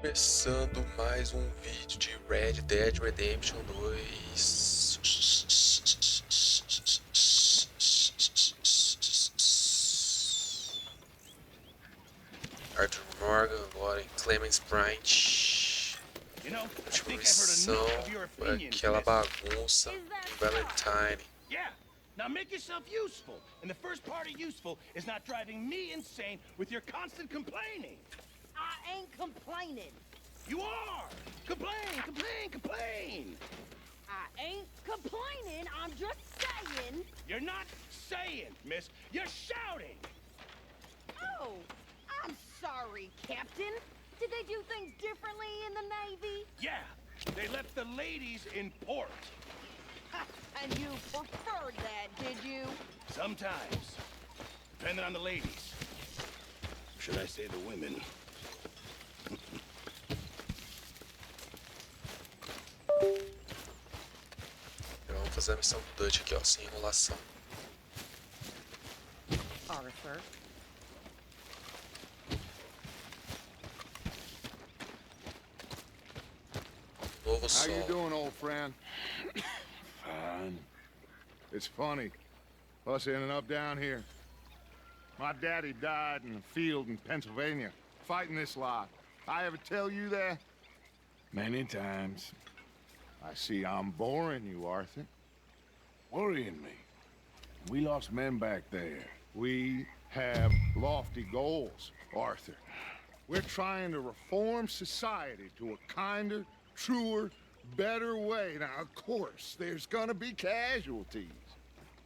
Começando mais um vídeo de Red Dead Redemption 2. Arthur Morgan agora em Clemens Bryant. Última missão foi aquela bagunça em Valentine. Yeah. Now make yourself useful. And the first part of useful is not driving me insane with your constant complaining. I ain't complaining. You are! Complain, complain, complain! I ain't complaining. I'm just saying. You're not saying, miss. You're shouting! Oh, I'm sorry, Captain. Did they do things differently in the Navy? Yeah, they left the ladies in port. And you preferred that, did you? Sometimes. Depending on the ladies. Should I say the women? Vamos fazer a missão do Dutch aqui, ó, sem enrolação. Arthur. Novo How you sol. doing, old friend? Fine. It's funny, us ending up down here. My daddy died in a field in Pennsylvania, fighting this lot. I ever tell you that? Many times. I see I'm boring you, Arthur. Worrying me. We lost men back there. We have lofty goals, Arthur. We're trying to reform society to a kinder, truer, better way. Now, of course, there's gonna be casualties.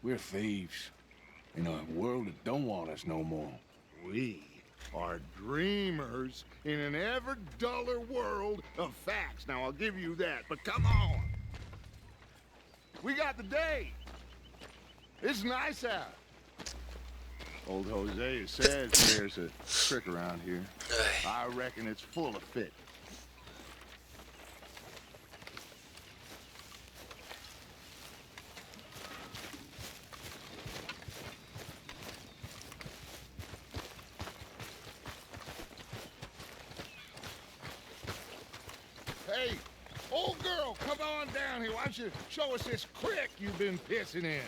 We're thieves. In a world that don't want us no more. We are dreamers in an ever duller world of facts. Now, I'll give you that, but come on. We got the day. It's nice out. Old Hosea says there's a trick around here. I reckon it's full of fit. Hey, old girl, come on down here. Why don't you show us this crick you've been pissing in?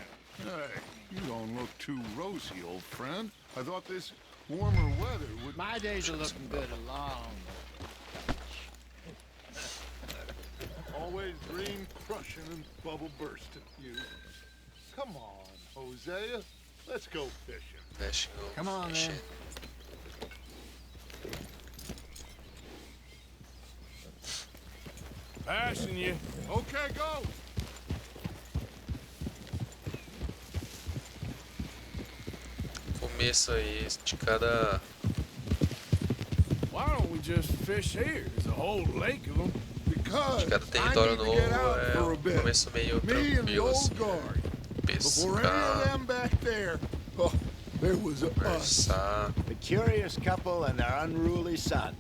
Hey, you don't look too rosy, old friend. I thought this warmer weather would... My days are looking good along. Always dream crushing and bubble bursting. You... Come on, Hosea. Let's go fishing. Fishing, Come on, fishing. then. Passing you. Okay, go. Começo aí de cada. Why don't we just fish here? There's a whole lake of them. Because De cada I território need to get novo out é for a um bit. começo meio Me and the tranquilo, assim, old guard. Before any of pescar, them back there, oh, there was us. conversar, The curious couple and their unruly son.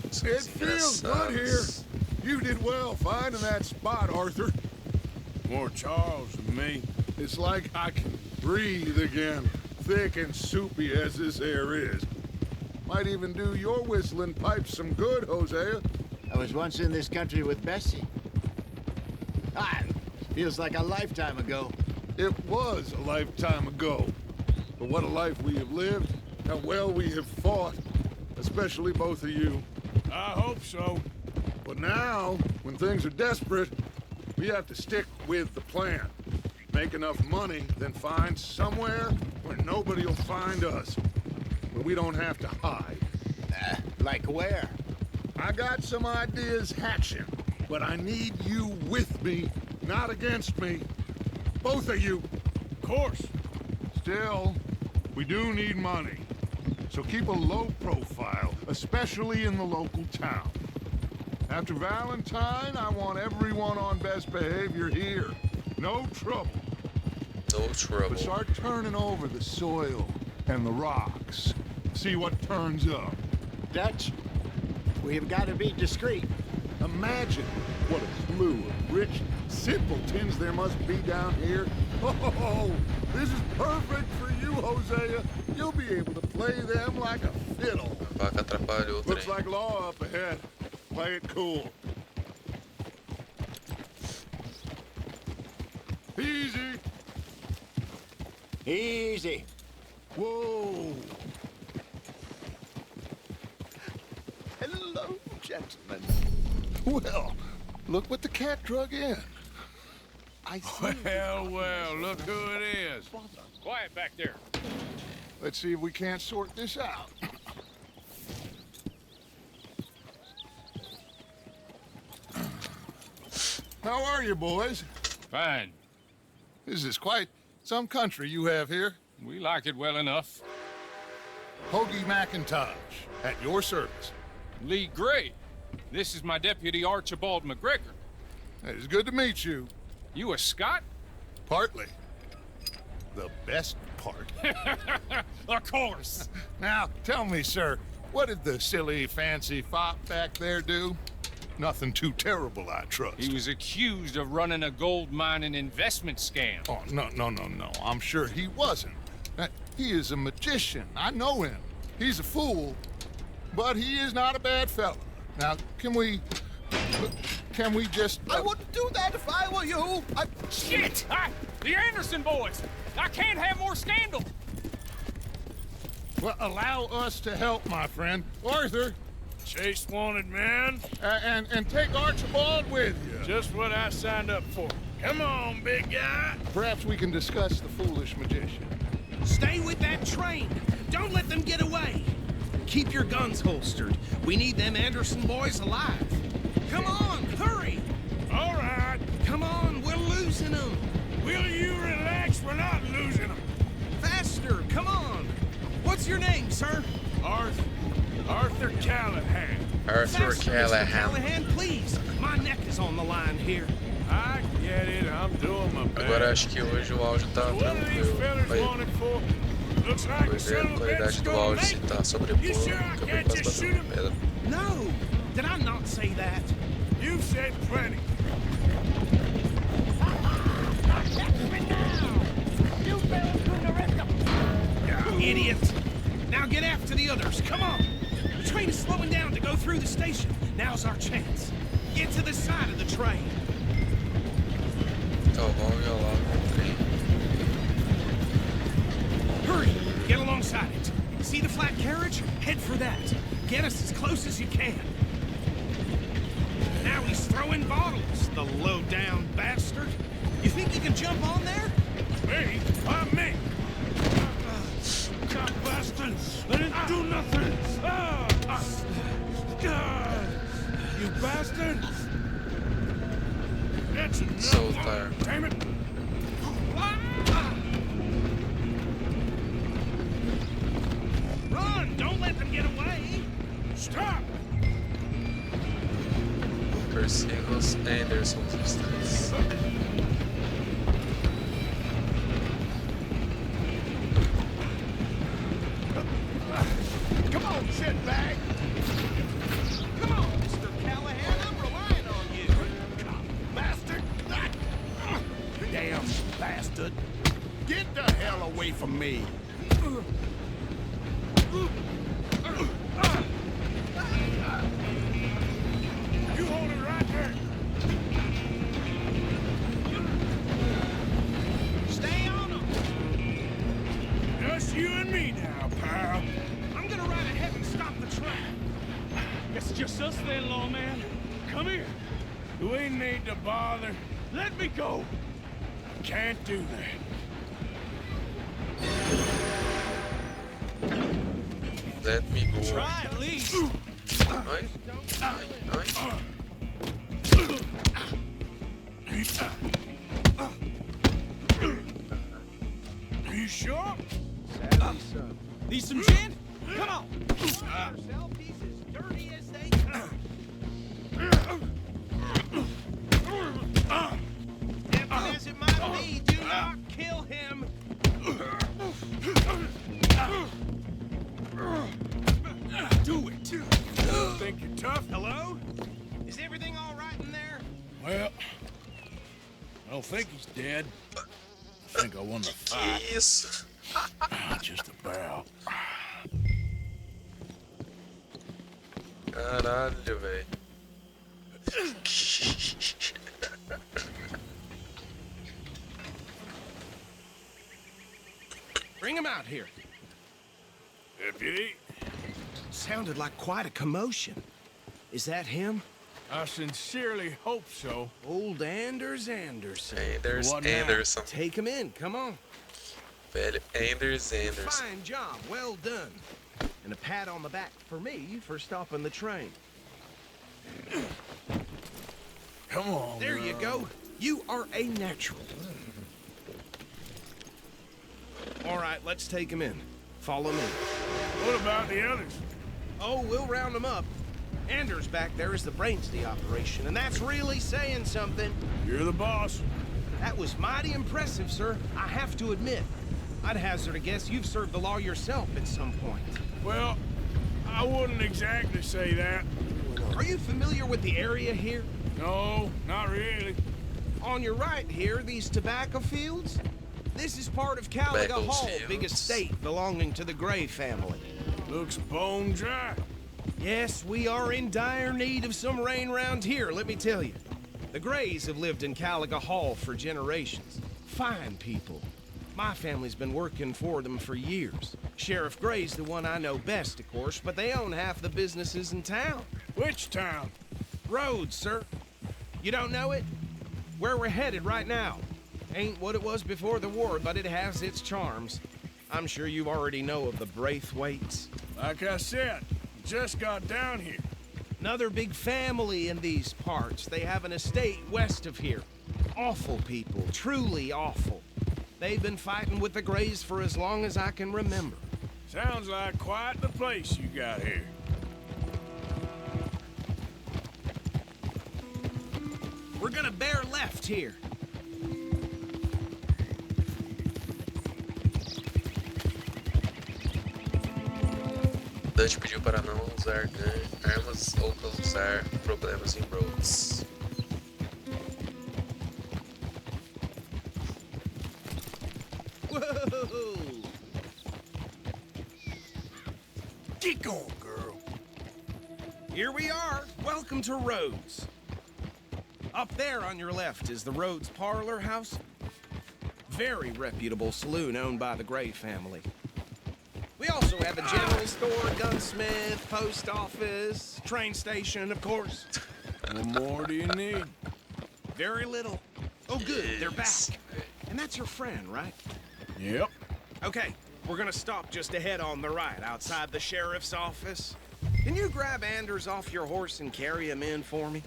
It coisas feels good here. engraçadas. You did well finding that spot, Arthur. More Charles than me. It's like I can breathe again, thick and soupy as this air is. Might even do your whistling pipes some good, Hosea. I was once in this country with Bessie. Ah, feels like a lifetime ago. It was a lifetime ago. But what a life we have lived, how well we have fought, especially both of you. I hope so. But now, when things are desperate, we have to stick with the plan. Make enough money, then find somewhere where nobody will find us. Where we don't have to hide. Like where? I got some ideas hatching, but I need you with me, not against me. Both of you. Of course. Still, we do need money. So keep a low profile, especially in the local town. After Valentine, I want everyone on best behavior here. No trouble. No trouble. But start turning over the soil and the rocks. See what turns up. Dutch, we've got to be discreet. Imagine what a slew of rich simpletons there must be down here. Oh, this is perfect for you, Hosea. You'll be able to play them like a fiddle. A vaca atrapalhou o Looks trem. like law up ahead. Play it cool. Easy. Easy. Whoa. Hello, gentlemen. Well, look what the cat drug in. I see. Well, look who it is. Quiet back there. Let's see if we can't sort this out. How are you, boys? Fine. This is quite some country you have here. We like it well enough. Hoagie McIntosh, at your service. Lee Gray. This is my deputy Archibald McGregor. It is good to meet you. You a Scot? Partly. The best part. Of course. Now, tell me, sir, what did the silly, fancy fop back there do? Nothing too terrible, I trust. He was accused of running a gold mining investment scam. Oh, no. I'm sure he wasn't. He is a magician. I know him. He's a fool, but he is not a bad fellow. Now, can we just... I wouldn't do that if I were you. Shit! The Anderson boys! I can't have more scandal! Well, allow us to help, my friend. Arthur, Chase wanted man. and take Archibald with you. Just what I signed up for. Come on, big guy. Perhaps we can discuss the foolish magician. Stay with that train. Don't let them get away. Keep your guns holstered. We need them Anderson boys alive. Come on, hurry. All right. Come on, we're losing them. Will you relax? We're not losing them. Faster, come on. What's your name, sir? Arthur Callahan. Arthur Faster, Mr. Callahan. Callahan, please. My neck is on the line here. I get it. I'm doing my best. Agora acho que hoje o áudio tá What are these tranquilo. fellas Vai wanted for? Looks like ver the a son of a qualidade bitch do gonna áudio se make. tá sobrepondo. You sure I Acabei can't quase just shoot batendo him? pedra. No, did I not say that? You've said plenty. Idiot! Now get after the others, come on! The train is slowing down to go through the station. Now's our chance. Get to the side of the train. Então vamos ver lá o trem. Hurry, get alongside it. See the flat carriage? Head for that. Get us as close as you can. Now he's throwing bottles, the low-down bastard. You think you can jump on there? Me? Why me? God, bastard! I didn't do nothing! God! You bastard! That's enough! Soltar. Damn it! Run! Don't let them get away! Stop! Persiga os Andersons instantes. Come on, shitbag. Come on, Mr. Callahan, I'm relying on you. Bastard. Damn bastard. Get the hell away from me. You hold it right there! Stay on them. Just you and me now, pal. I'm gonna ride ahead and stop the train. It's just us then, lawman. Come here. We need to bother. Let me go. Can't do that. Let me go. Try at least. Ai. Ai. Are you sure? Need some gin? Come on. Yourself, he's as dirty as they come. Different as it might be, do not kill him. Do it. Think you're tough? Hello? Is everything all right in there? Well, I don't think he's dead. I think I won the fight. Que isso? Just about. Caralho, velho. Bring him out here. Deputy, Sounded like quite a commotion. Is that him? I sincerely hope so. Old Anders Anderson. Anders What now? Anderson. Take him in, come on. Velho Anders Anderson. Fine job, well done. And a pat on the back for me for stopping the train. Come on, There you go. You are a natural. All right, let's take him in. Follow me. What about the others? Oh, we'll round them up. Anders back there is the brains of the operation, and that's really saying something. You're the boss. That was mighty impressive, sir. I have to admit. I'd hazard a guess you've served the law yourself at some point. Well, I wouldn't exactly say that. Are you familiar with the area here? No, not really. On your right here, these tobacco fields? This is part of Caliga Tobacco Hall, fields. big estate belonging to the Gray family. Looks bone dry. Yes, we are in dire need of some rain round here, let me tell you. The Grays have lived in Caliga Hall for generations. Fine people. My family's been working for them for years. Sheriff Gray's the one I know best, of course, but they own half the businesses in town. Which town? Rhodes, sir. You don't know it? Where we're headed right now. Ain't what it was before the war, but it has its charms. I'm sure you already know of the Braithwaites. Like I said, just got down here. Another big family in these parts. They have an estate west of here. Awful people, truly awful. They've been fighting with the Grays for as long as I can remember. Sounds like quite the place you got here. We're gonna bear left here. Dutch pediu para não usar armas ou causar problemas em Rhodes. Whoa! Get going, girl. Here we are. Welcome to Rhodes. Up there on your left is the Rhodes Parlor House. Very reputable saloon owned by the Gray family. We also have a general store, gunsmith, post office, train station, of course. What more do you need? Very little. Oh, good, they're back. Yes. And that's your friend, right? Yep. Okay, we're gonna stop just ahead on the right, outside the sheriff's office. Can you grab Anders off your horse and carry him in for me?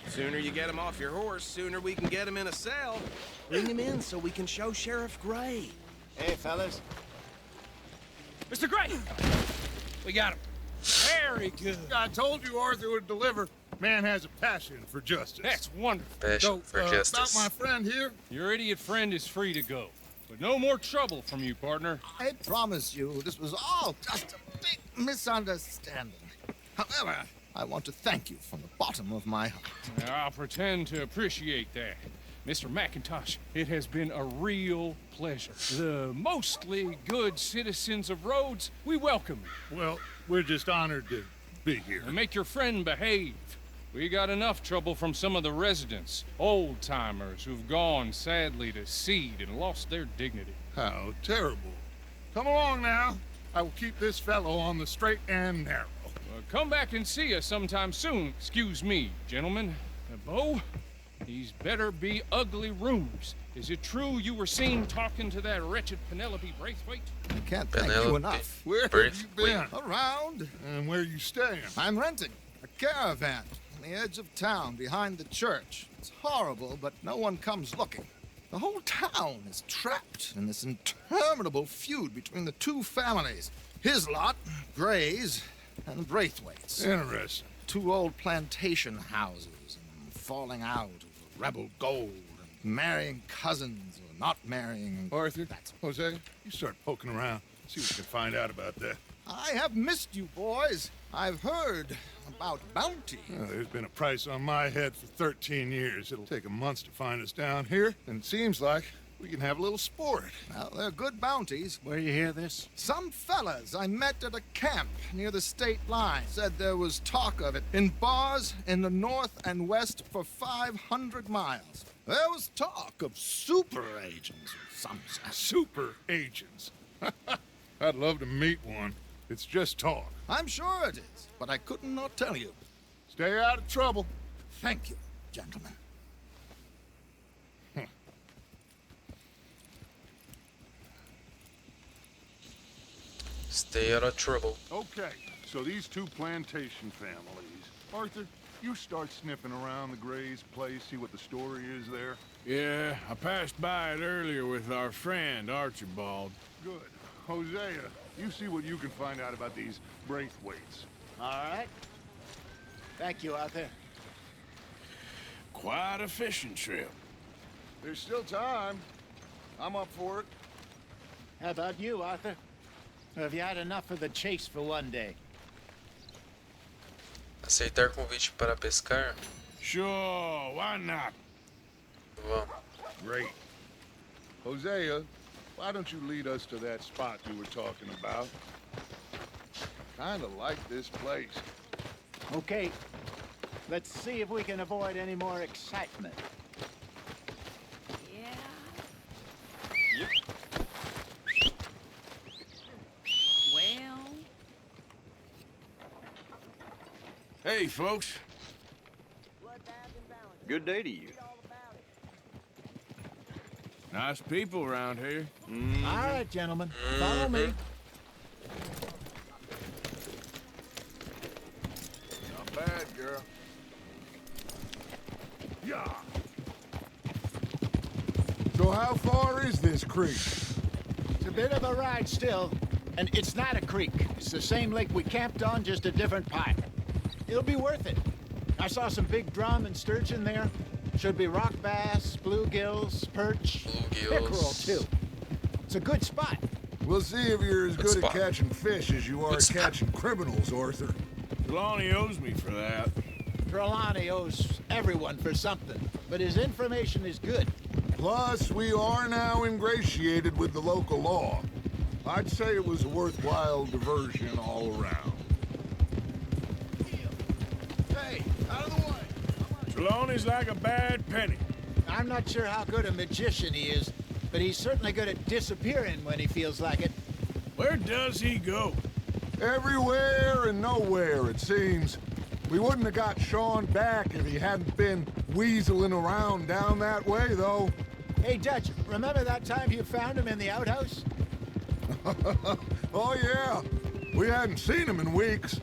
Sooner you get him off your horse, sooner we can get him in a cell. Bring him in so we can show Sheriff Gray. Hey, fellas. Mr. Gray! We got him. Very good. I told you Arthur would deliver. Man has a passion for justice. That's wonderful. Passion for About justice. my friend here, Your idiot friend is free to go. But no more trouble from you, partner. I promise you, this was all just a big misunderstanding. However, I want to thank you from the bottom of my heart. I'll pretend to appreciate that. Mr. McIntosh, it has been a real pleasure. The mostly good citizens of Rhodes, we welcome you. well, we're just honored to be here. And make your friend behave. We got enough trouble from some of the residents, old-timers who've gone, sadly, to seed and lost their dignity. How terrible. Come along now. I will keep this fellow on the straight and narrow. Come back and see us sometime soon. Excuse me, gentlemen. Bo, these better be ugly rumors. Is it true you were seen talking to that wretched Penelope Braithwaite? I can't thank you Penelope. enough. Where have Birth, you been? Around, And where you staying? I'm renting a caravan on the edge of town behind the church. It's horrible, but no one comes looking. The whole town is trapped in this interminable feud between the two families. His lot, Gray's, and the Braithwaites. Interesting. Two old plantation houses and falling out of rebel gold and marrying cousins or not marrying. Arthur, That's Jose, you start poking around. See what you can find out about that. I have missed you, boys. I've heard about bounty. There's been a price on my head for 13 years. It'll take a month to find us down here, and it seems like We can have a little sport. Well, they're good bounties. Where you hear this? Some fellas I met at a camp near the state line said there was talk of it in bars in the north and west for 500 miles. There was talk of super agents or some such. Super agents. I'd love to meet one. It's just talk. I'm sure it is, but I couldn't not tell you. Stay out of trouble. Thank you, gentlemen. Stay out of trouble. Okay, so these two plantation families. Arthur, you start sniffing around the Gray's place, see what the story is there. Yeah, I passed by it earlier with our friend, Archibald. Good. Hosea, you see what you can find out about these Braithwaites. All right. Thank you, Arthur. Quite a fishing trip. There's still time. I'm up for it. How about you, Arthur? Or have you had enough of the chase for one day? Aceitar convite para pescar? Sure, why not? Vamos. Great. Hosea, why don't you lead us to that spot you were talking about? Kinda like this place. Okay. Let's see if we can avoid any more excitement. Yeah. Well, Hey, folks. Good day to you. Nice people around here. All right, gentlemen. Follow me. Not bad, girl. Yeah. So how far is this creek? It's a bit of a ride still. And it's not a creek. It's the same lake we camped on, just a different pipe. It'll be worth it. I saw some big drum and sturgeon there. Should be rock bass, bluegills, perch, pickerel too. It's a good spot. We'll see if you're as Good good at spot. catching fish as you are Good at spot. catching criminals, Arthur. Trelawney owes me for that. Trelawney owes everyone for something, but his information is good. Plus, we are now ingratiated with the local law. I'd say it was a worthwhile diversion all around. Hey, out of the way. Trelawney's like a bad penny. I'm not sure how good a magician he is, but he's certainly good at disappearing when he feels like it. Where does he go? Everywhere and nowhere, it seems. We wouldn't have got Sean back if he hadn't been weaseling around down that way, though. Hey, Dutch, remember that time you found him in the outhouse? Oh, yeah. We hadn't seen him in weeks.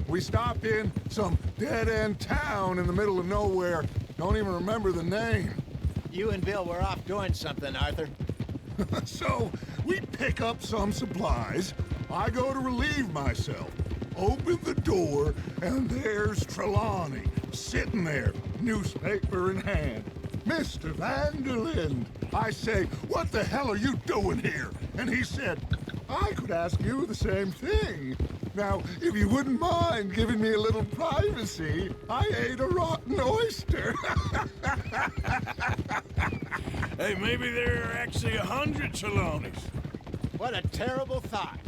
We stopped in some dead-end town in the middle of nowhere. Don't even remember the name. You and Bill were off doing something, Arthur. So, we pick up some supplies. I go to relieve myself. Open the door, and there's Trelawney, sitting there, newspaper in hand. Mr. Vanderlyn. I say, what the hell are you doing here? And he said, I could ask you the same thing. Now, if you wouldn't mind giving me a little privacy, I ate a rotten oyster. Hey, maybe there are actually 100 Trelawneys. What a terrible thought.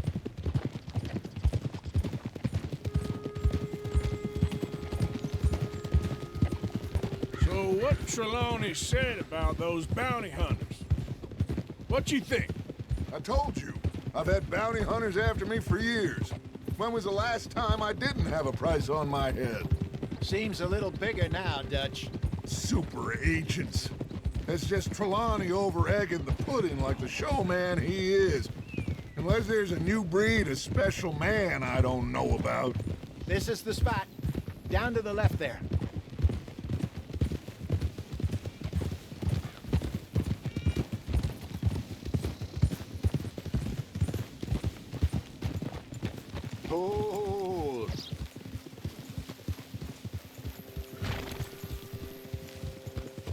So what Trelawney said about those bounty hunters? What you think? I told you, I've had bounty hunters after me for years. When was the last time I didn't have a price on my head? Seems a little bigger now, Dutch. Super agents. It's just Trelawney over-egging the pudding like the showman he is. Unless there's a new breed of special man I don't know about. This is the spot. Down to the left there. Hold.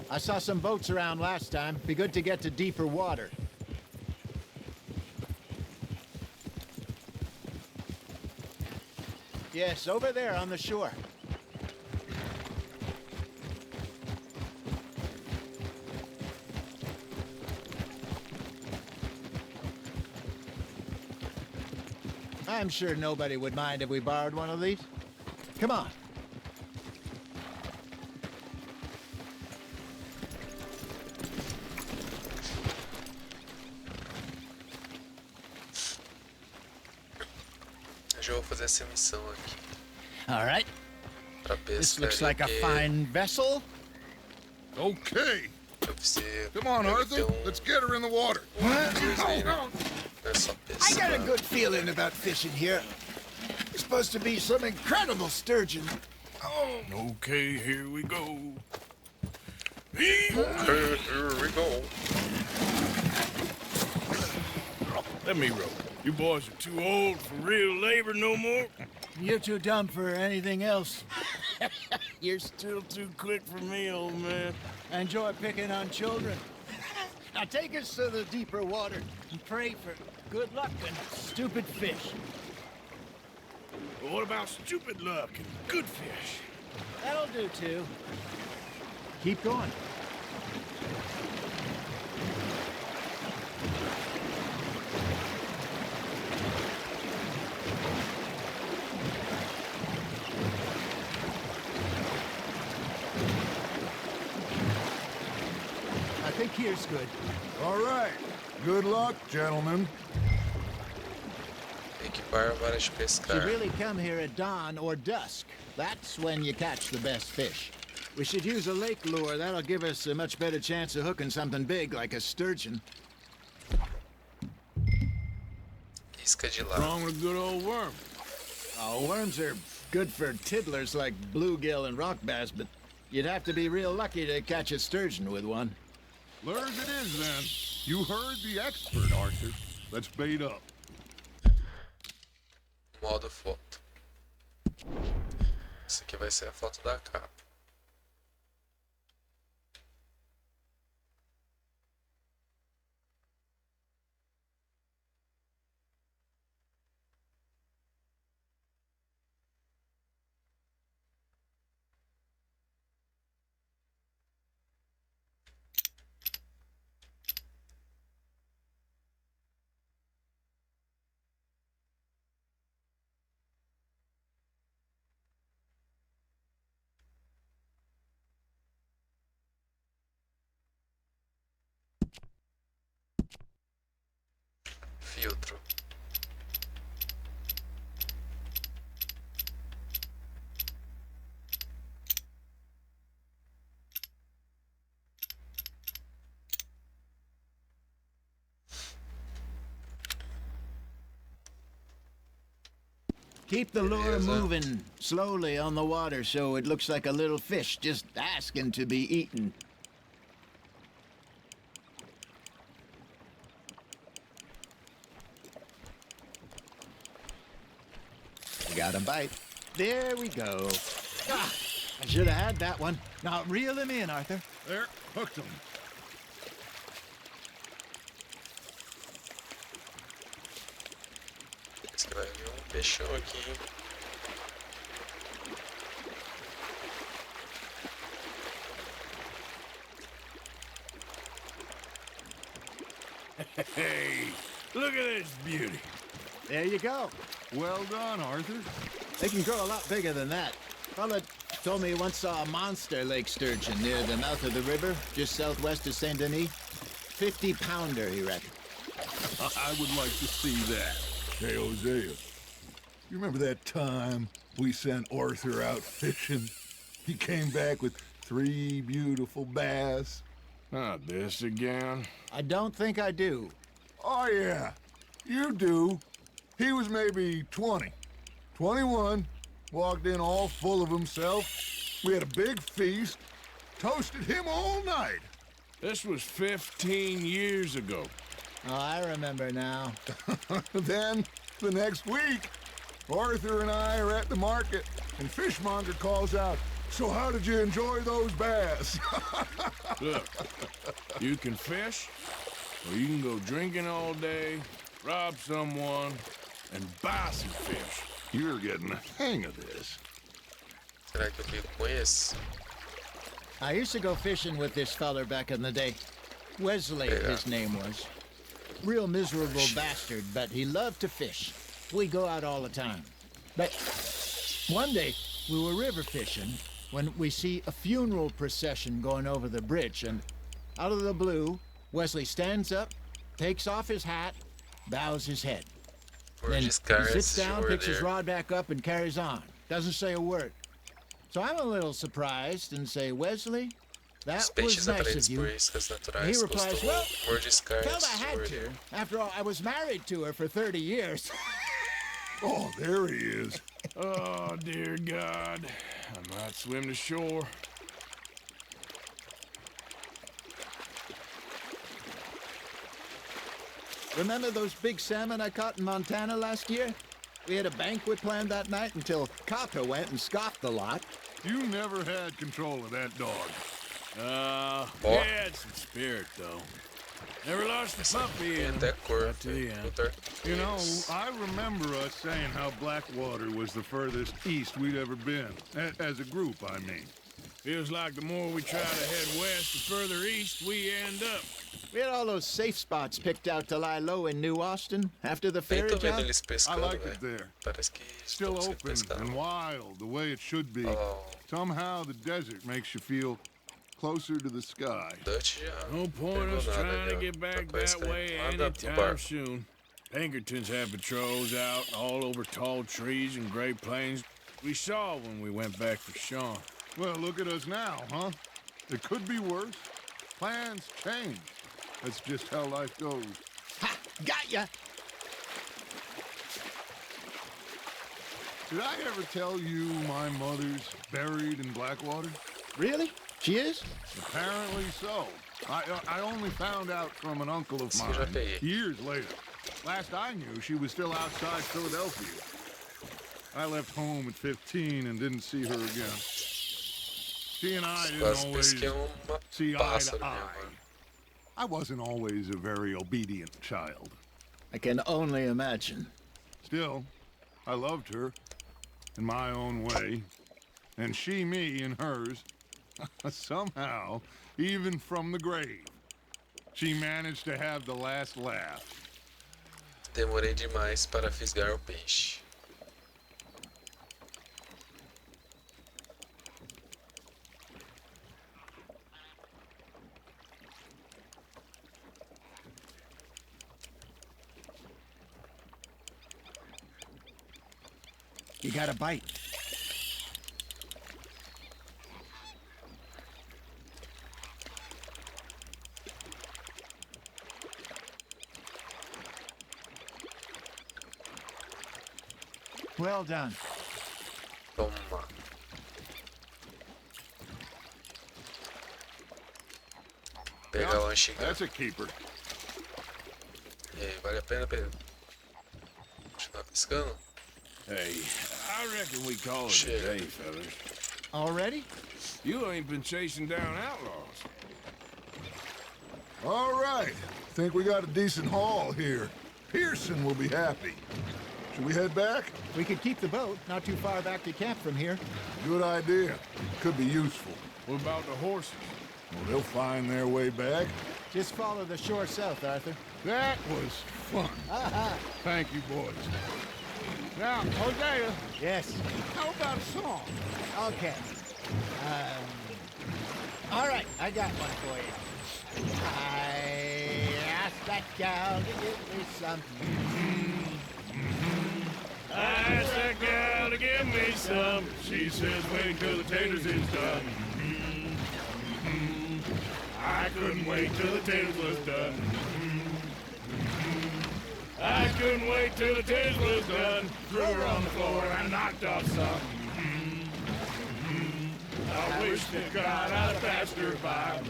I saw some boats around last time. Be good to get to deeper water. Yes, over there on the shore. I'm sure nobody would mind if we borrowed one of these. Come on. Eu já vou fazer essa missão aqui. All right. Pra This pescar looks like a fine vessel. Okay. Eu preciso. Come on, Arthur. Let's get her in the water. Não é só I got a pescar. good feeling about fishing here. It's supposed to be some incredible sturgeon. Okay, here we go. Okay, here we go. Let me row. You boys are too old for real labor no more. You're too dumb for anything else. You're still too quick for me, old man. I enjoy picking on children. Now take us to the deeper water and pray for good luck and stupid fish. But what about stupid luck and good fish? That'll do too. Keep going. I think here's good. All right. Good luck, gentlemen. Equipar varas de You pescar. really come here at dawn or dusk. That's when you catch the best fish. We should use a lake lure. That'll give us a much better chance of hooking something big like a sturgeon. Isca de lado. Wrong with a good old worm. Oh, worms are good for tiddlers like bluegill and rock bass, but you'd have to be real lucky to catch a sturgeon with one. Lures it is, then. You heard the expert, Arthur. Let's bait up. Modo foto. Essa aqui vai ser a foto da capa. Filtro. Keep the lure Beleza. moving slowly on the water so it looks like a little fish just asking to be eaten. Got a bite. There we go. Ah, I should have had that one. Now reel him in, Arthur. There, hooked him. Esse aqui vai vir peixão aqui, hein? Hey, look at this beauty. There you go. Well done, Arthur. They can grow a lot bigger than that. Fella told me he once saw a monster lake sturgeon near the mouth of the river, just southwest of Saint Denis. 50-pounder, he reckoned. I would like to see that. Hey, Hosea. You remember that time we sent Arthur out fishing? He came back with 3 beautiful bass. Not this again. I don't think I do. Oh, yeah. You do. He was maybe 20. 21. Walked in all full of himself. We had a big feast. Toasted him all night. This was 15 years ago. Oh, I remember now. Then, the next week, Arthur and I are at the market, and Fishmonger calls out, "So how did you enjoy those bass?" Look, you can fish, or you can go drinking all day, rob someone, and buy some fish. You're getting the hang of this. Será que eu fico com esse? I used to go fishing with this feller back in the day. Wesley, Yeah. his name was. Real miserable bastard, but he loved to fish. We go out all the time. But one day, we were river fishing when we see a funeral procession going over the bridge, and out of the blue, Wesley stands up, takes off his hat, bows his head. Then he sits down, picks his rod back up, and carries on. Doesn't say a word. So I'm a little surprised and say, Wesley, that was nice of you. He replies, well, felt I had to. After all, I was married to her for 30 years. Oh, there he is. Oh, dear God. I might swim to shore. Remember those big salmon I caught in Montana last year? We had a banquet planned that night until Copper went and scoffed the lot. You never had control of that dog. He had some spirit, though. Never lost a puppy, and I tell you. You know, I remember us saying how Blackwater was the furthest east we'd ever been. As a group, I mean. Feels like the more we try to head west, the further east we end up. We had all those safe spots picked out to lie low in New Austin after the ferry job. I liked it there. Still open and wild, the way it should be. Somehow the desert makes you feel closer to the sky. No point us trying to get back that way anytime soon. Pinkertons have patrols out all over tall trees and Great Plains. We saw when we went back for Sean. Well, look at us now, huh? It could be worse. Plans change. That's just how life goes. Ha! Got ya! Did I ever tell you my mother's buried in Blackwater? Really? She is? Apparently so. I only found out from an uncle of mine years later. Last I knew, she was still outside Philadelphia. I left home at 15 and didn't see her again. She and I didn't always see eye to eye. I wasn't always a very obedient child. I can only imagine. Still, I loved her in my own way, and she me in hers. Somehow, even from the grave, she managed to have the last laugh. Demorei demais para fisgar o peixe. You got a bite. Well done. Toma. Pegar o lanchinho. That's a keeper. E aí, vale a pena, Pedro? Continuar pescando? Hey, I reckon we call it a day, fellas. Already? You ain't been chasing down outlaws. All right. Think we got a decent haul here. Pearson will be happy. Should we head back? We could keep the boat not too far back to camp from here. Good idea. Could be useful. What about the horses? Well, they'll find their way back. Just follow the shore south, Arthur. That was fun. Thank you, boys. Now, Hosea. Yes. How about a song? Okay. All right, I got one for you. I asked that gal to give me something. I asked that gal to give me some. She says, wait till the taters is done. I couldn't wait till the taters was done. I couldn't wait till the taters was done. Threw her on the floor and knocked off some. I wish to God I'd passed her by.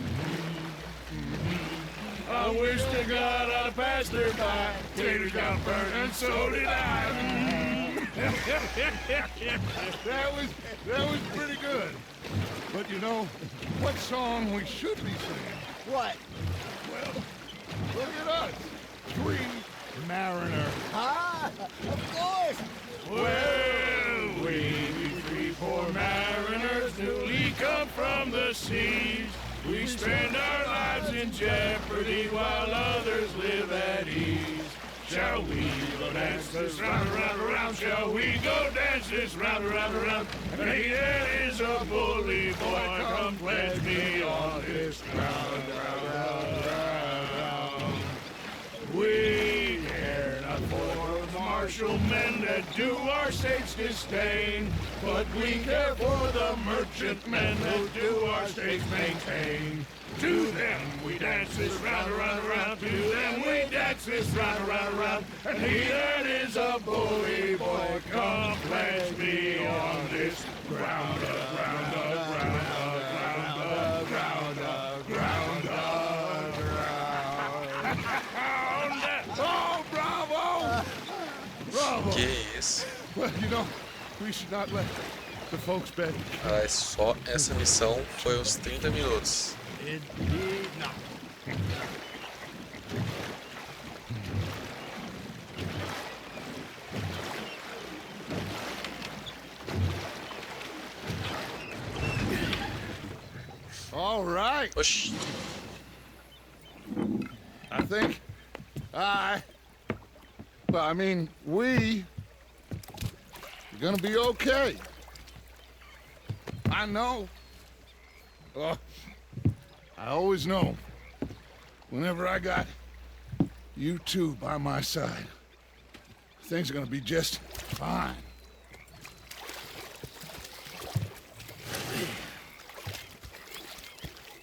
I wish to God I'd passed her by. Taters got burned and so did I. That was pretty good. But you know, what song we should be singing? What? Well, look at us. Three mariners. Ah, of course. Well, we three poor mariners newly come from the seas. We spend our lives in jeopardy while others live at ease. Shall we go dance this round, around, around? Shall we go dance this round, around, around? Hey, there is a bully boy, come pledge me on this ground, round, round, round, round. We care not for the martial men that do our state's disdain, but we care for the merchant men who do our state's maintain. To them we dance this round, around, around. To them we dance this round, around, around. And he that is a bully boy, come pledge me on this ground, ground, ground, ground, ground, ground, ground. Oh, bravo! Bravo! Que isso? Well, you know, we should not let the folks beg. Ah, só essa missão foi os 30 minutos. Indeed not. All right. Oxi. I think well, I mean, we are gonna be okay. I know. I always know. Whenever I got you two by my side, things are gonna be just fine.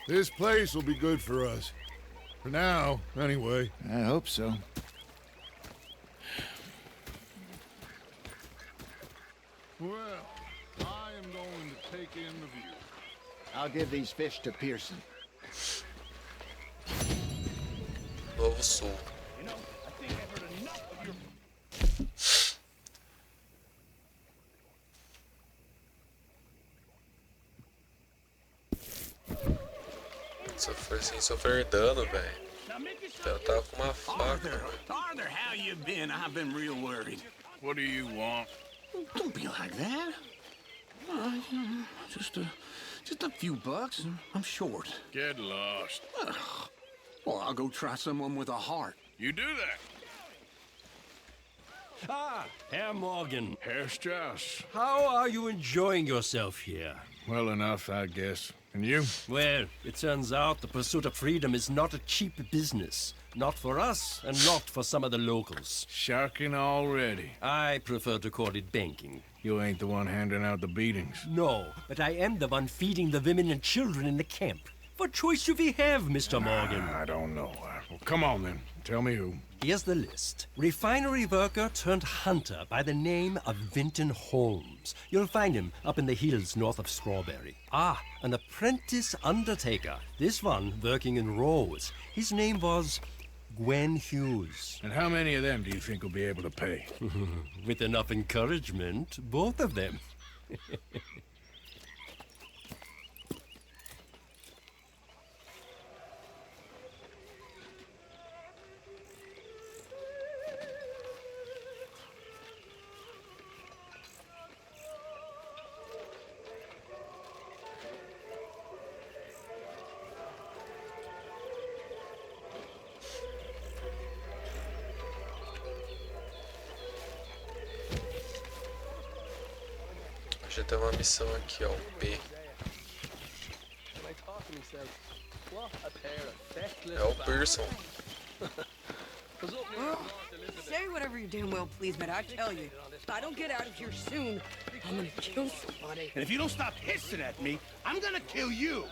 This place will be good for us. For now, anyway. I hope so. Well, I am going to take in the view. I'll give these fish to Pearson. Novo Sul. You know, I think I've heard enough of your... Sofrer dano, velho. Ela tava com uma faca. Arthur, how you been? I've been real worried. What do you want? Don't be like that. Just a few bucks. I'm short. Get lost. Well, I'll go try someone with a heart. You do that. Ah, Herr Morgan. Herr Strauss. How are you enjoying yourself here? Well enough, I guess. And you? Well, it turns out the pursuit of freedom is not a cheap business. Not for us, and not for some of the locals. Sharking already. I prefer to call it banking. You ain't the one handing out the beatings. No, but I am the one feeding the women and children in the camp. What choice do we have, Mr. Morgan? I don't know. Well, come on then. Tell me who. Here's the list. Refinery worker turned hunter by the name of Vinton Holmes. You'll find him up in the hills north of Strawberry. Ah, an apprentice undertaker. This one working in Rhodes. His name was Gwen Hughes. And how many of them do you think will be able to pay? With enough encouragement, both of them. Já tem uma missão aqui, ó, o P. É o Pearson. Say whatever you damn well please, but I tell you, if I don't get out of here soon, I'm gonna kill somebody. And if you don't stop hissing at me, I'm gonna kill you.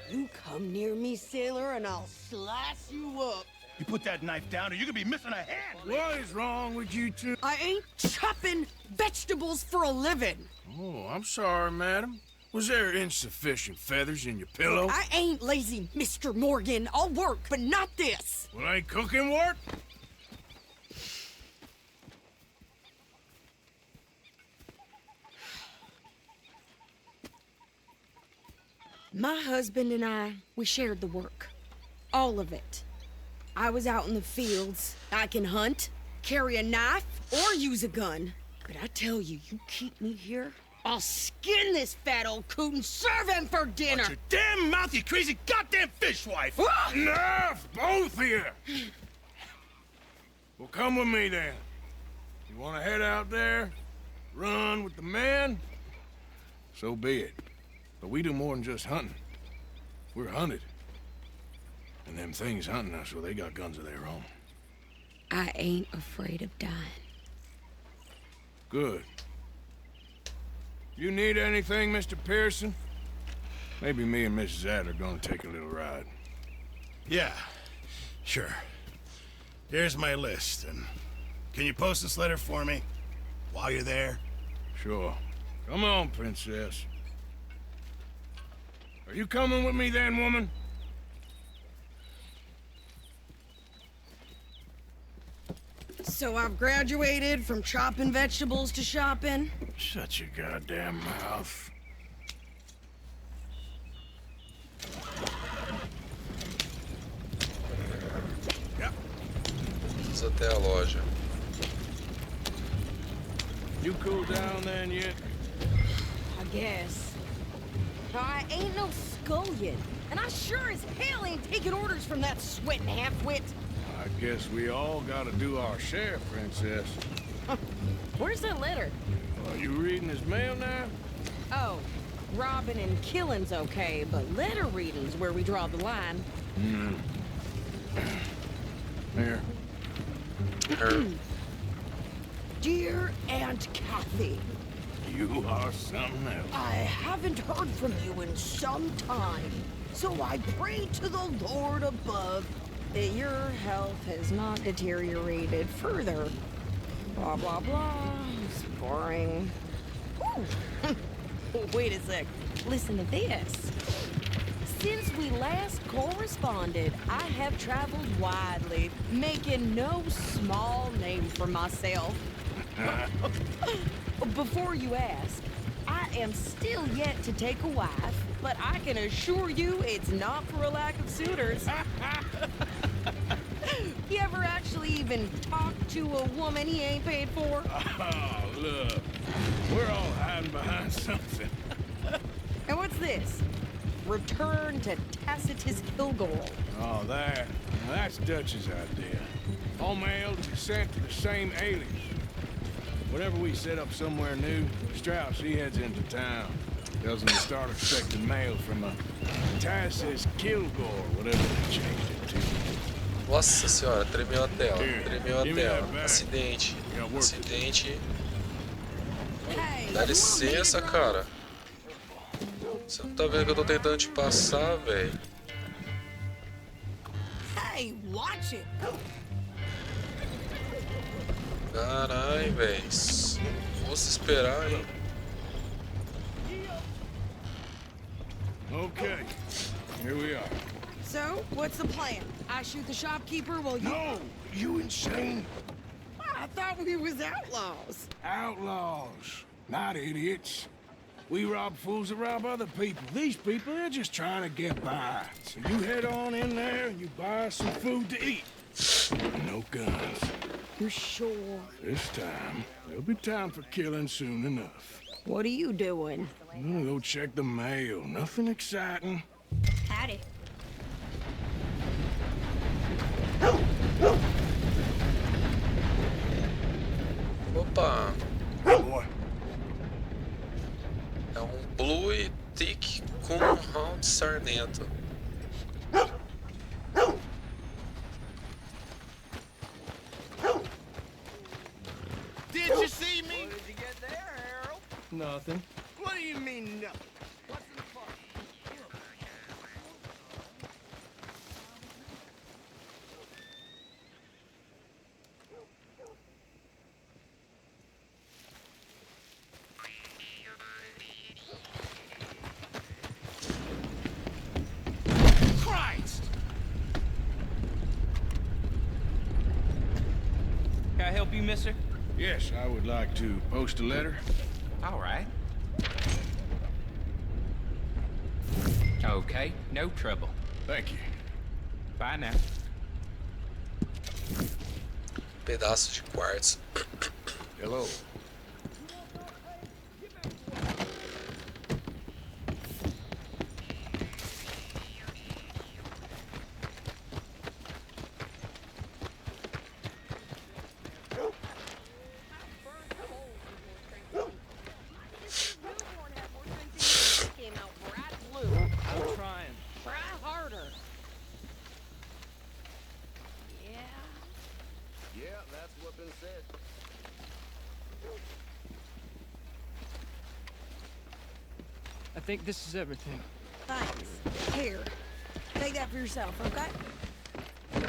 You come near me, sailor, and I'll slice you up. You put that knife down or you're gonna be missing a hand. What is wrong with you two? I ain't chopping vegetables for a living. Oh, I'm sorry, madam. Was there insufficient feathers in your pillow? I ain't lazy, Mr. Morgan. I'll work, but not this. Well, ain't cooking work? My husband and I, we shared the work. All of it. I was out in the fields. I can hunt, carry a knife, or use a gun. But I tell you, you keep me here, I'll skin this fat old coot and serve him for dinner. Watch your damn mouth, you crazy goddamn fishwife. Enough, both of you. Well, come with me then. You want to head out there, run with the men? So be it. But we do more than just hunting. We're hunted. And them things hunting us, well, they got guns of their own. I ain't afraid of dying. Good. You need anything, Mr. Pearson? Maybe me and Mrs. Adler are gonna take a little ride. Yeah, sure. Here's my list, and can you post this letter for me while you're there? Sure. Come on, Princess. Are you coming with me then, woman? So I've graduated from chopping vegetables to shopping? Shut your goddamn mouth. Vamos até a loja. You cool down then yet? I guess. I ain't no scullion, and I sure as hell ain't taking orders from that sweating half-wit. I guess we all gotta do our share, Princess. Where's that letter? Are you reading his mail now? Oh, robbing and killing's okay, but letter reading's where we draw the line. Here. Dear Aunt Kathy, You are something else. I haven't heard from you in some time, so I pray to the Lord above that your health has not deteriorated further. Blah, blah, blah. It's boring. Ooh. Wait a sec. Listen to this. Since we last corresponded, I have traveled widely, making no small name for myself. Before you ask, I am still yet to take a wife, but I can assure you it's not for a lack of suitors. You ever actually even talk to a woman he ain't paid for? Oh, look. We're all hiding behind something. And what's this? Return to Tacitus Kilgore. Oh, that's Dutch's idea. All mail sent to the same alias. Whenever we set up somewhere new, Strauss, he heads into town. Tells him to start expecting mail from a Tacitus Kilgore, whatever they changed it to. Nossa senhora, tremeu a tela. Tremeu a tela. Acidente. Acidente. Dá licença, cara. Você não tá vendo que eu tô tentando te passar, velho? Hey, watch it. Carai, velho. Fosse esperar, hein? Okay, here we are. So, what's the plan? I shoot the shopkeeper while you... No! You insane? I thought we was outlaws. Outlaws, not idiots. We rob fools that rob other people. These people, they're just trying to get by. So you head on in there and you buy some food to eat. No guns. You're sure? This time, there'll be time for killing soon enough. What are you doing? I'm gonna go check the mail. Nothing exciting. Howdy. Opa! Boy. É Blue e Thick com Rhodes sarnento. Did you see me? What did you get there, Harold? Nothing. What do you mean, nothing? What's in the box? Christ! Can I help you, mister? Yes, I would like to post a letter. All right. Okay, no trouble. Thank you. Bye now. Pedaço de quartzo. Hello. I think this is everything. Thanks. Here. Take that for yourself, okay?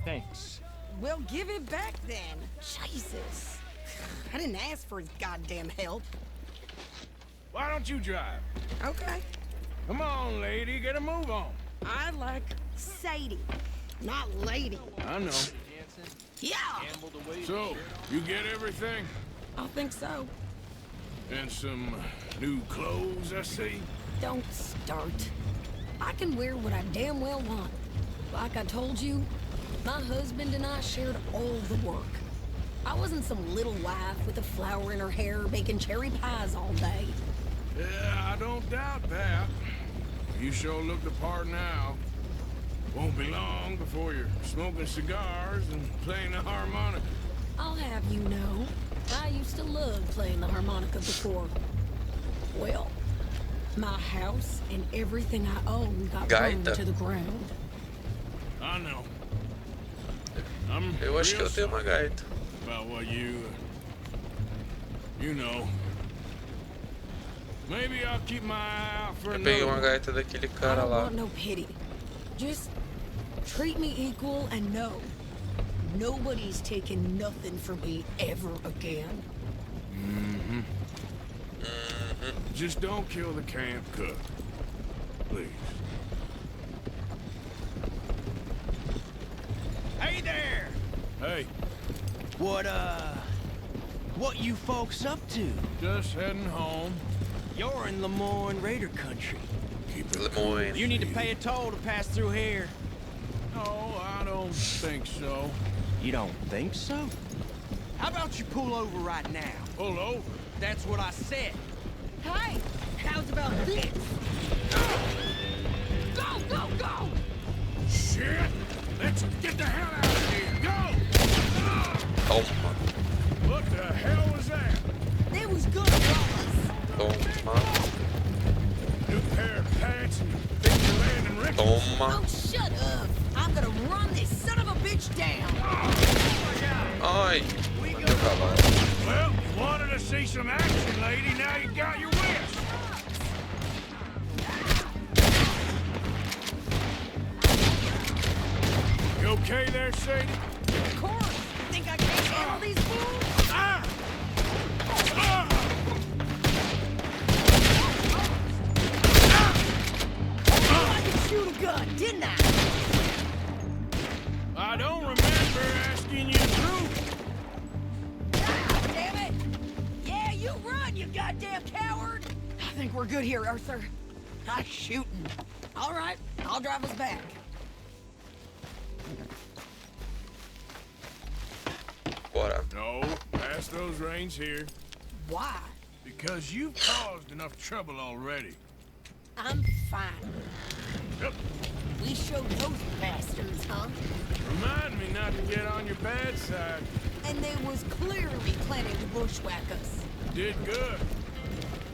Thanks. Well, give it back then. Jesus. I didn't ask for his goddamn help. Why don't you drive? Okay. Come on, lady, get a move on. I like Sadie, not lady. I know. Yeah! So, you get everything? I think so. And some new clothes, I see? Don't start. I can wear what I damn well want. Like I told you, my husband and I shared all the work. I wasn't some little wife with a flower in her hair baking cherry pies all day. Yeah, I don't doubt that. You sure look the part now. Won't be long before you're smoking cigars and playing the harmonica. I'll have you know, I used to love playing the harmonica before. Well, my house and everything I own got burned to the ground. I know. Eu acho que eu tenho uma gaita. About what you know. Maybe I'll keep my eye out for Eu peguei uma another. gaita daquele I cara don't lá. want no pity. Just treat me equal and know nobody's taking nothing from me ever again. Mm-hmm. Just don't kill the camp cook. Please. Hey there! Hey, What you folks up to? just heading home. You're in Lemoyne Raider country. Keep it Lemoyne. You need to pay a toll to pass through here. No, I don't think so. You don't think so? How about you pull over right now? Pull over. That's what I said. Hey, how's about this? Go, go, go! Shit! Let's get the hell out of here. Go! Toma. What the hell was that? It was good promise. Toma. New pair of pants and think you're landing Rick. Toma. Oh, shut up. I'm gonna run this son of a bitch down. Ai. Meu cavalo. Well, you wanted to see some action, lady. Now you got your wish. You okay there, Sadie? Of course. Think I can't handle these fools? Ah! Ah! I could shoot a gun, didn't I? I don't remember asking you through. Damn it! Yeah, you run, you goddamn coward! I think we're good here, Arthur. I'm shooting. All right, I'll drive us back. Bora. No, pass those reins here. Why? Because you've caused enough trouble already. I'm fine. Yep. We showed those bastards, huh? Remind me not to get on your bad side. And they was clearly planning to bushwhack us. Did good.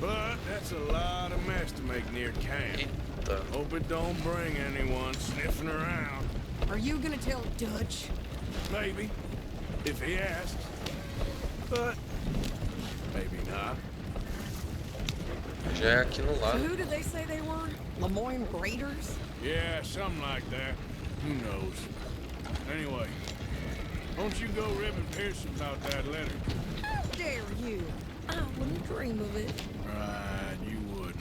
But that's a lot of mess to make near camp. Eita. Hope it don't bring anyone sniffing around. Are you gonna tell Dutch? Maybe. If he asks. But maybe not. Já é aqui no So lado. who did they say they were? Lemoyne Raiders? Yeah, something like that. Who knows? Anyway, don't you go ribbing Pearson about that letter. How dare you? I wouldn't dream of it. Right, you wouldn't.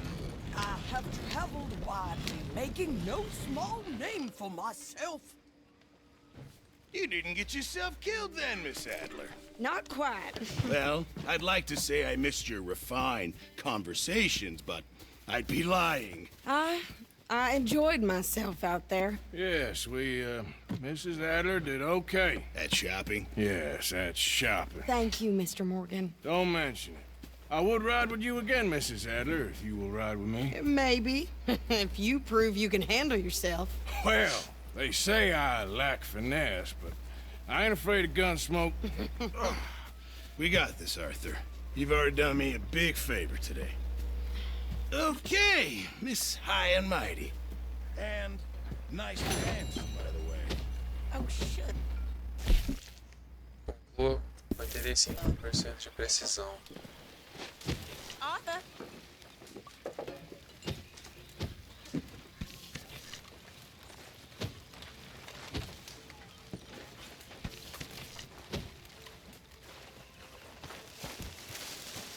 I have traveled widely, making no small name for myself. You didn't get yourself killed then, Miss Adler. Not quite. Well, I'd like to say I missed your refined conversations, but I'd be lying. I enjoyed myself out there. Yes, Mrs. Adler did okay. At shopping? Yes, that's shopping. Thank you, Mr. Morgan. Don't mention it. I would ride with you again, Mrs. Adler, if you will ride with me. Maybe. If you prove you can handle yourself. Well, they say I lack finesse, but I ain't afraid of gun smoke. We got this, Arthur. You've already done me a big favor today. Okay, Miss High and Mighty. And nice and handsome, by the way. Oh, shit. 95% de precisão. Arthur.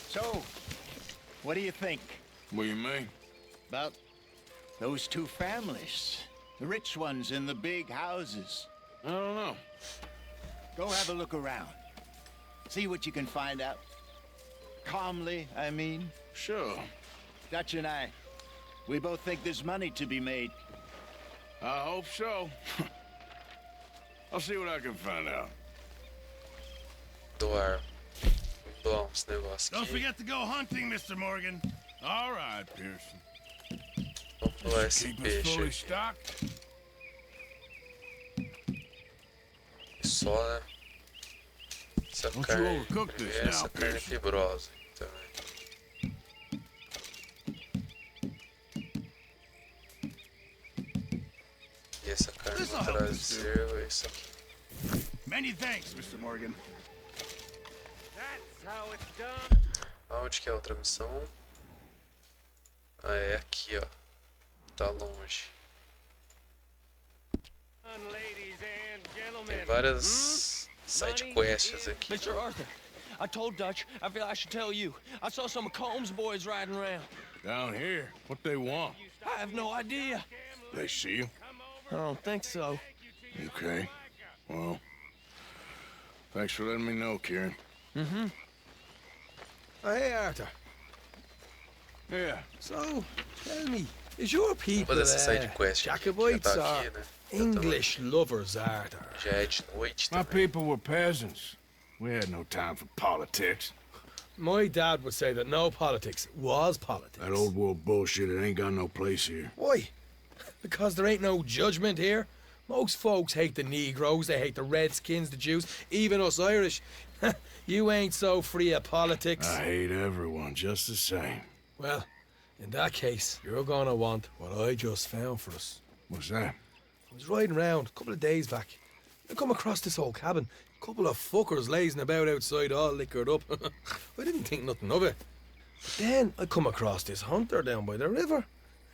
So, what do you think? What do you mean? About those two families. The rich ones in the big houses. I don't know. Go have a look around. See what you can find out. Calmly, I mean. Sure. Dutch and I, we both think there's money to be made. I hope so. I'll see what I can find out. Doar. Doar uns negócios Don't aqui. forget to go hunting, Mr. Morgan. All right, Pearson. Vamos doar esse Keep us peixe fully aqui. stocked. E só, né? Essa Don't you carne. overcook this Primeiro, now, essa carne Pearson. fibrosa também. E essa carne This'll vou help trazer us do. isso aqui. Many thanks, Mr. Morgan. That's how it's done. Aonde que é a outra missão? Ah, é aqui, ó. Tá longe. Ladies and gentlemen. Tem várias side quests aqui. Mr. Arthur, I told Dutch I feel I should tell you. I saw some of Combs' boys riding around. Down here, what they want? I have no idea. They see you? I don't think so. Okay. Well, thanks for letting me know, Kieran. Mm-hmm. Hey, Arthur. Yeah. So, tell me, is your people Uma dessas side quests que já Jacobites tá or aqui, né? English lovers, Arthur? Já é de noite My também. people were peasants. We had no time for politics. My dad would say that no politics was politics. That old world bullshit, it ain't got no place here. Why? Because there ain't no judgment here. Most folks hate the Negroes, they hate the Redskins, the Jews, even us Irish. You ain't so free of politics. I hate everyone just the same. Well, in that case, you're gonna want what I just found for us. What's that? I was riding around a couple of days back. I come across this old cabin. A couple of fuckers lazing about outside all liquored up. I didn't think nothing of it. But then I come across this hunter down by the river.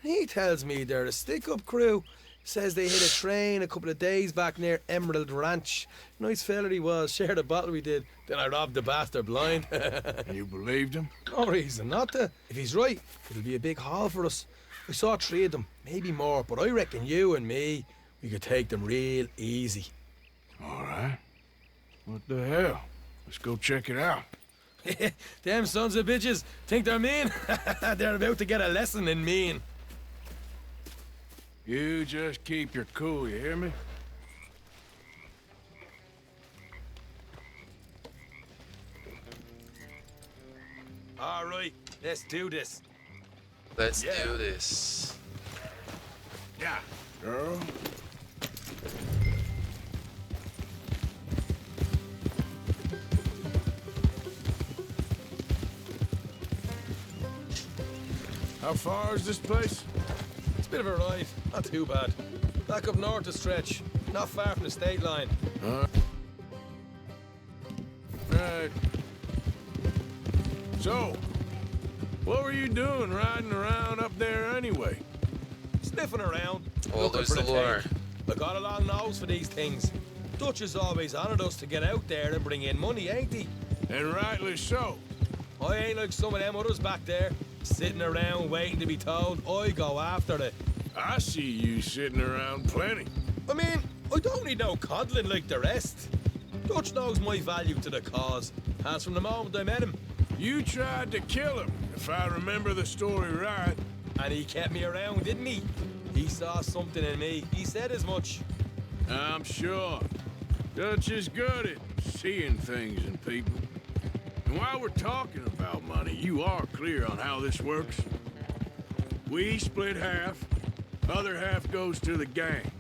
He tells me they're a stick-up crew. Says they hit a train a couple of days back near Emerald Ranch. Nice fella he was, shared a bottle we did. Then I robbed the bastard blind. You believed him? No reason not to. If he's right, it'll be a big haul for us. I saw 3 of them, maybe more, but I reckon you and me, we could take them real easy. All right. What the hell? Let's go check it out. Them sons of bitches think they're mean. They're about to get a lesson in mean. You just keep your cool, you hear me? All right, let's do this. Let's do this. Yeah. Girl. How far is this place? It's a bit of a ride, not too bad. Back up north a stretch, not far from the state line. Right. So, what were you doing riding around up there anyway? Sniffing around, Oh, looking there's for the the lure. take. I got a long nose for these things. Dutch has always honoured us to get out there and bring in money, ain't he? And rightly so. I ain't like some of them others back there, sitting around waiting to be told. I go after it. I see you sitting around plenty. I mean, I don't need no coddling like the rest. Dutch knows my value to the cause, as from the moment I met him. You tried to kill him, if I remember the story right. And he kept me around, didn't he? He saw something in me. He said as much. I'm sure. Dutch is good at seeing things in people. And while we're talking about money, you are clear on how this works. We split half, other half goes to the gang.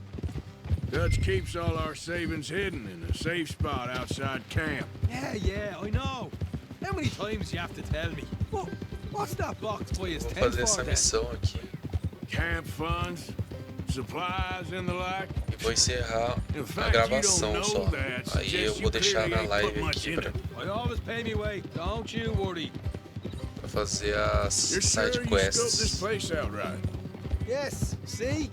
Dutch keeps all our savings hidden in a safe spot outside camp. Yeah, I know. How many times do you have to tell me? What's that box by his Vou tent fazer essa for then? missão aqui. Camp funds, supplies and the like. E vou encerrar a gravação só. Aí eu vou deixar na live aqui I always pay me way, don't you worry. pra fazer as side quests. Yes, see?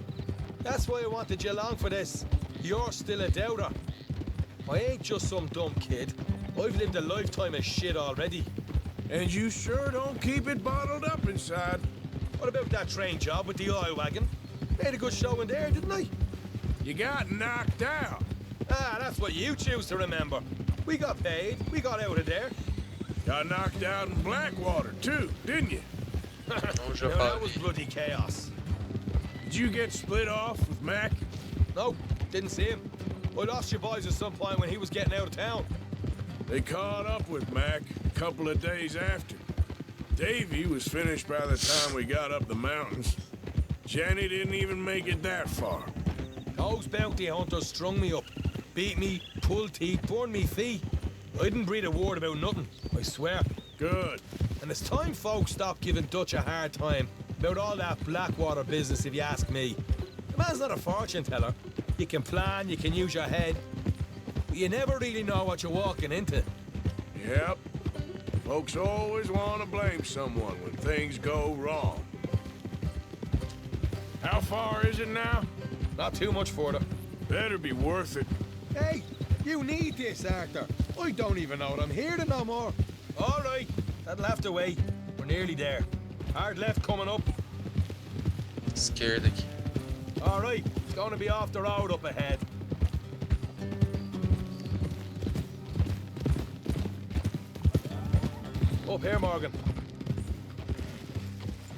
That's why I wanted you along for this. You're still a doubter. I ain't just some dumb kid. I've lived a lifetime of shit already. And you sure don't keep it bottled up inside. What about that train job with the oil wagon? Made a good show in there, didn't I? You got knocked out. Ah, that's what you choose to remember. We got paid. We got out of there. Got knocked out in Blackwater, too, didn't you? No, that was bloody chaos. Did you get split off with Mac? No, didn't see him. I lost your boys at some point when he was getting out of town. They caught up with Mac a couple of days after. Davy was finished by the time we got up the mountains. Jenny didn't even make it that far. Those bounty hunters strung me up, beat me, pulled teeth, burned me feet. I didn't breathe a word about nothing, I swear. Good. And it's time folks stopped giving Dutch a hard time about all that Blackwater business, if you ask me. The man's not a fortune teller. You can plan, you can use your head, but you never really know what you're walking into. Yep. Folks always want to blame someone when things go wrong. How far is it now? Not too much further. Better be worth it. Hey, you need this, Arthur. I don't even know that I'm here to no more. All right, that'll have to wait. We're nearly there. Hard left coming up. Esquerda aqui. All right, it's going to be off the road up ahead. Up here, Morgan.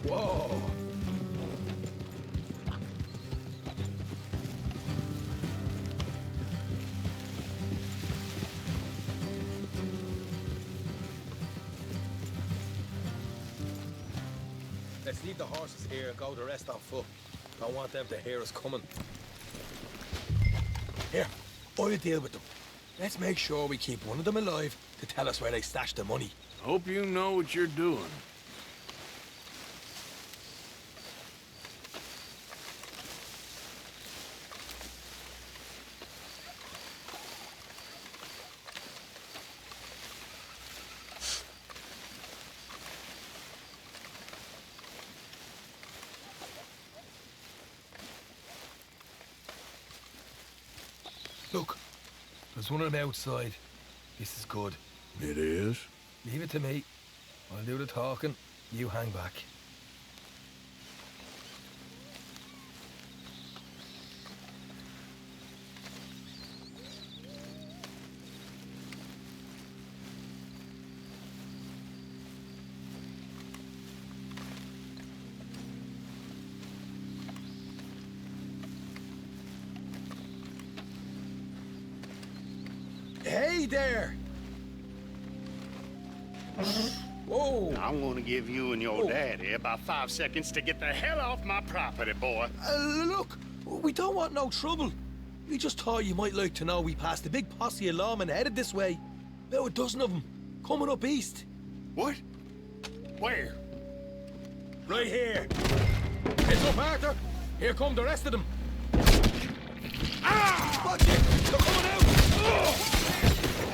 Whoa. Let's leave the horses here and go the rest on foot. Don't want them to hear us coming. Here, I'll deal with them. Let's make sure we keep one of them alive to tell us where they stashed the money. Hope you know what you're doing. Look, there's one on the outside. This is good. It is? Leave it to me. I'll do the talking. You hang back. Hey there! Whoa! I'm gonna give you and your daddy about 5 seconds to get the hell off my property, boy. Look, we don't want no trouble. We just thought you might like to know we passed a big posse of lawmen headed this way. About a dozen of them, coming up east. What? Where? Right here. Heads up, Arthur. Here come the rest of them. Ah! Watch it! They're coming out! Oh!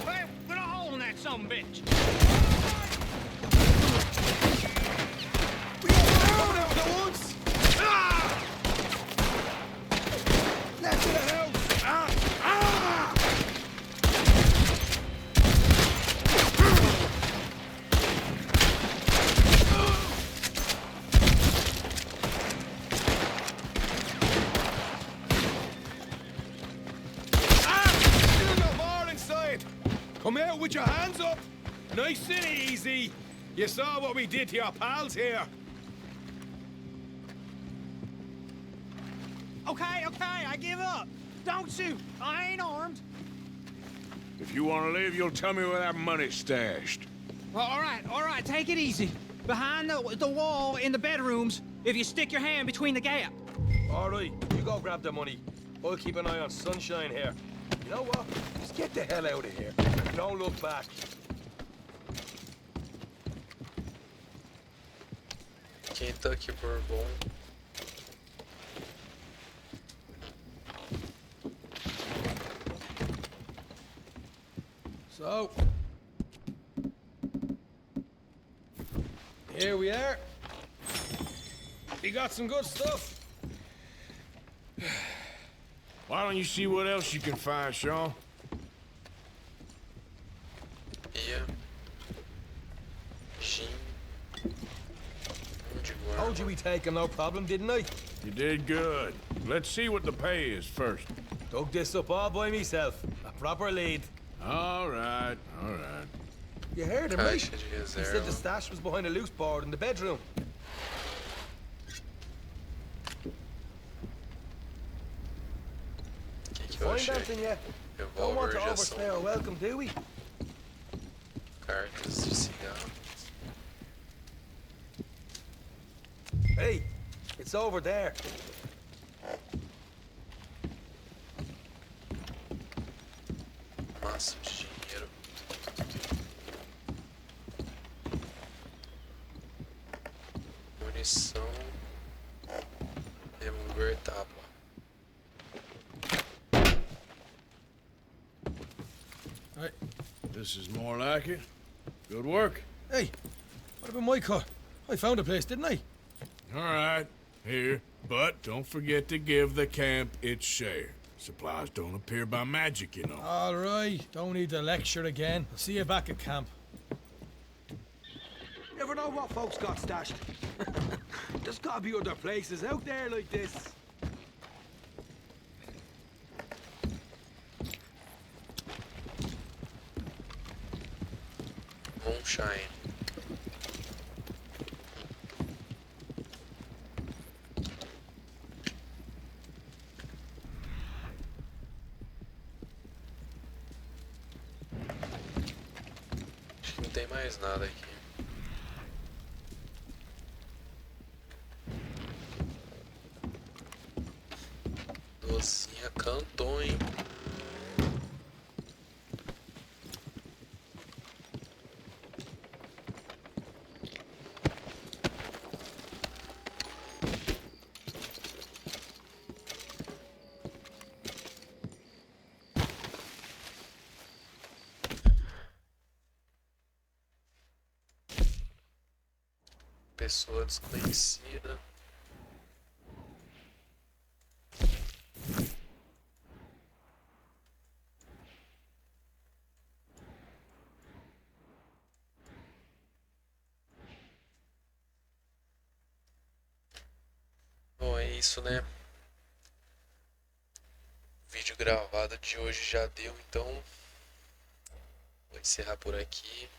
Hey, put a hole in that sumbitch. We got down out at once! Ah! Left to the house! Ah! Ah! Still got more inside! Come out with your hands up! Nice and easy! You saw what we did to your pals here! Okay, I give up. Don't shoot. I ain't armed. If you want to live, you'll tell me where that money's stashed. Well, all right, take it easy. Behind the wall in the bedrooms, if you stick your hand between the gap. All right, you go grab the money. I'll keep an eye on Sunshine here. You know what? Just get the hell out of here. Don't look back. Quem tá aqui por bom? So, here we are. We got some good stuff. Why don't you see what else you can find, Sean? Yeah. Told you we take him, no problem, didn't I? You did good. Let's see what the pay is first. Dug this up all by myself. A proper lead. All right, all right. You heard him, right? Caixa de He said reserva. the stash was behind a loose board in the bedroom. Que eu Find achei? anything yet? Don't want Revólver, to injeção, overstay our welcome, do we? cartas de cigarro. Hey, it's over there. Massa de dinheiro. Munição. Remover tábua. Right. This is more like it. Good work. Hey, what about my car? I found a place, didn't I? All right, here. But don't forget to give the camp its share. Supplies don't appear by magic, you know. All right, don't need to lecture again. I'll see you back at camp. Never know what folks got stashed. There's gotta be other places out there like this. Moonshine. Acho que não tem mais nada aqui. Docinha cantou, hein? Pessoa desconhecida. Bom, é isso, né? O vídeo gravado de hoje já deu, então vou encerrar por aqui.